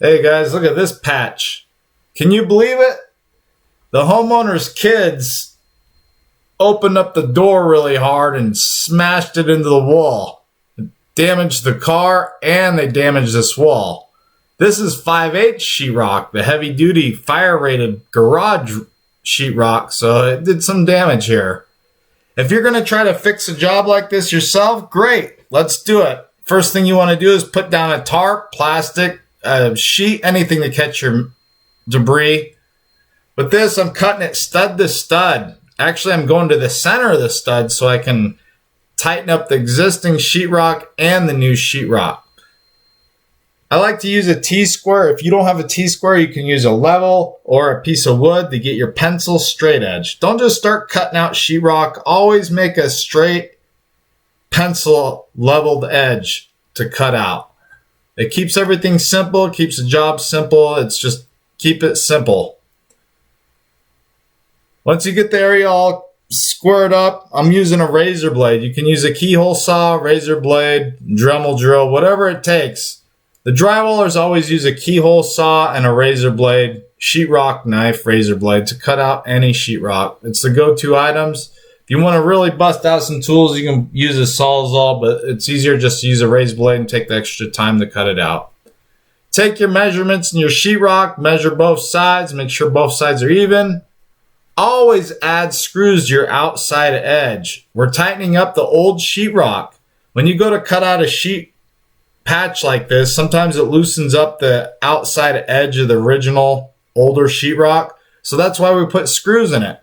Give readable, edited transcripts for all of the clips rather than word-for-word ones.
Hey guys, look at this patch. Can you believe it? The homeowner's kids opened up the door really hard and smashed it into the wall. It damaged the car and they damaged this wall. This is 5/8 sheetrock, the heavy duty fire rated garage sheetrock, so it did some damage here. If you're gonna try to fix a job like this yourself, great, let's do it. First thing you wanna do is put down a tarp, plastic, a sheet, anything to catch your debris. With this, I'm cutting it stud to stud. Actually, I'm going to the center of the stud so I can tighten up the existing sheetrock and the new sheetrock. I like to use a T-square. If you don't have a T-square, you can use a level or a piece of wood to get your pencil straight edge. Don't just start cutting out sheetrock. Always make a straight pencil leveled edge to cut out. It keeps everything simple, keeps the job simple. It's just keep it simple. Once you get the area all squared up, I'm using a razor blade. You can use a keyhole saw, razor blade, Dremel drill, whatever it takes. The drywallers always use a keyhole saw and a razor blade, sheetrock knife, razor blade to cut out any sheetrock. It's the go-to items. If you want to really bust out some tools, you can use a Sawzall, but it's easier just to use a razor blade and take the extra time to cut it out. Take your measurements in your sheetrock, measure both sides, make sure both sides are even. Always add screws to your outside edge. We're tightening up the old sheetrock. When you go to cut out a sheet patch like this, sometimes it loosens up the outside edge of the original older sheetrock. So that's why we put screws in it.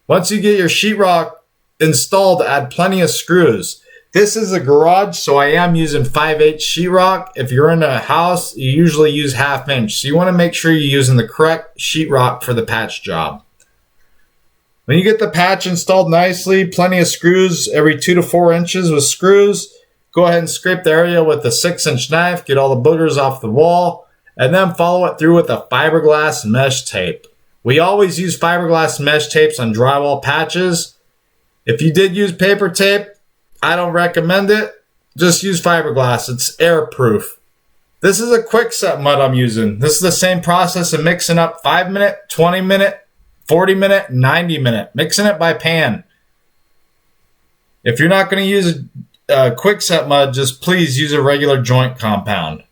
Once you get your sheetrock installed, add plenty of screws. This is a garage, so I am using 5/8 sheetrock. If you're in a house, you usually use 1/2 inch. So you want to make sure you're using the correct sheetrock for the patch job. When you get the patch installed nicely, plenty of screws, every 2 to 4 inches with screws. Go ahead and scrape the area with a 6-inch knife, get all the boogers off the wall, and then follow it through with a fiberglass mesh tape. We always use fiberglass mesh tapes on drywall patches. If you did use paper tape, I don't recommend it. Just use fiberglass. It's airproof. This is a quick set mud I'm using. This is the same process of mixing up 5-minute, 20-minute, 40-minute, 90-minute. Mixing it by pan. If you're not going to use a quick set mud, just please use a regular joint compound.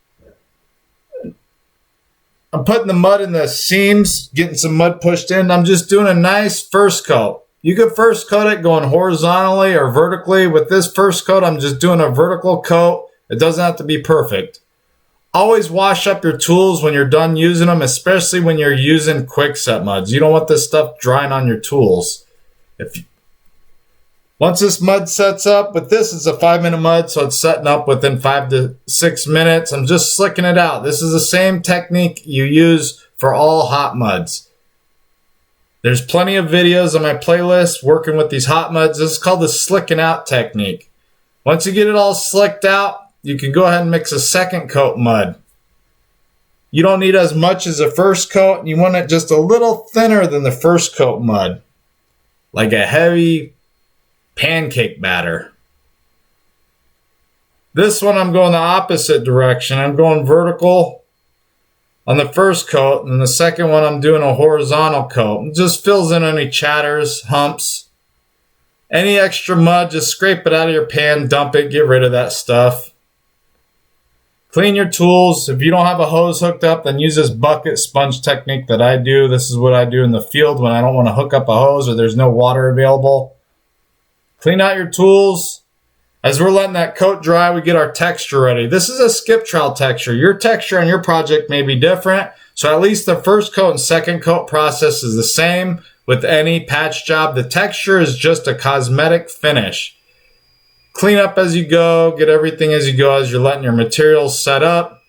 I'm putting the mud in the seams, getting some mud pushed in. I'm just doing a nice first coat. You can first coat it going horizontally or vertically. With this first coat, I'm just doing a vertical coat. It doesn't have to be perfect. Always wash up your tools when you're done using them, especially when you're using quick set muds. You don't want this stuff drying on your tools. Once this mud sets up, with this it's a 5-minute mud, so it's setting up within 5 to 6 minutes. I'm just slicking it out. This is the same technique you use for all hot muds. There's plenty of videos on my playlist working with these hot muds. This is called the slicking out technique. Once you get it all slicked out, you can go ahead and mix a second coat mud. You don't need as much as the first coat, and you want it just a little thinner than the first coat mud, like a heavy pancake batter. This one I'm going the opposite direction. I'm going vertical on the first coat, and the second one I'm doing a horizontal coat. It just fills in any chatters, humps. Any extra mud, just scrape it out of your pan, dump it, get rid of that stuff. Clean your tools. If you don't have a hose hooked up, then use this bucket sponge technique that I do. This is what I do in the field when I don't want to hook up a hose or there's no water available. Clean out your tools. As we're letting that coat dry, we get our texture ready. This is a skip trowel texture. Your texture on your project may be different, so at least the first coat and second coat process is the same with any patch job. The texture is just a cosmetic finish. Clean up as you go, get everything as you go as you're letting your materials set up.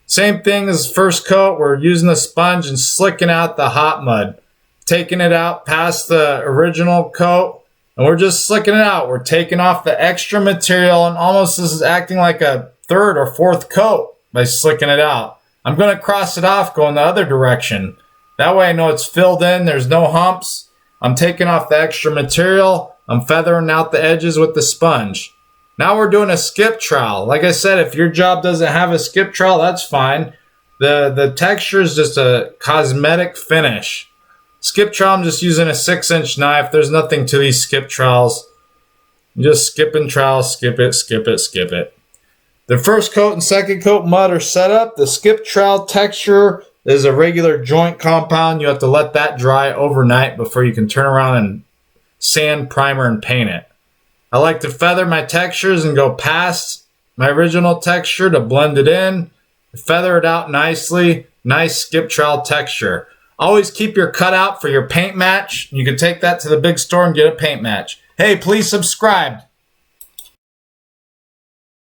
Same thing as first coat, we're using the sponge and slicking out the hot mud. Taking it out past the original coat. And we're just slicking it out. We're taking off the extra material, and almost this is acting like a third or fourth coat by slicking it out. I'm going to cross it off going the other direction. That way I know it's filled in. There's no humps. I'm taking off the extra material. I'm feathering out the edges with the sponge. Now we're doing a skip trowel. Like I said, if your job doesn't have a skip trowel, that's fine. The texture is just a cosmetic finish. Skip trowel, I'm just using a 6-inch knife. There's nothing to these skip trowels. You just skip and trowel, skip it, skip it, skip it. The first coat and second coat mud are set up. The skip trowel texture is a regular joint compound. You have to let that dry overnight before you can turn around and sand, primer, and paint it. I like to feather my textures and go past my original texture to blend it in. Feather it out nicely. Nice skip trowel texture. Always keep your cutout for your paint match. You can take that to the big store and get a paint match. Hey, please subscribe.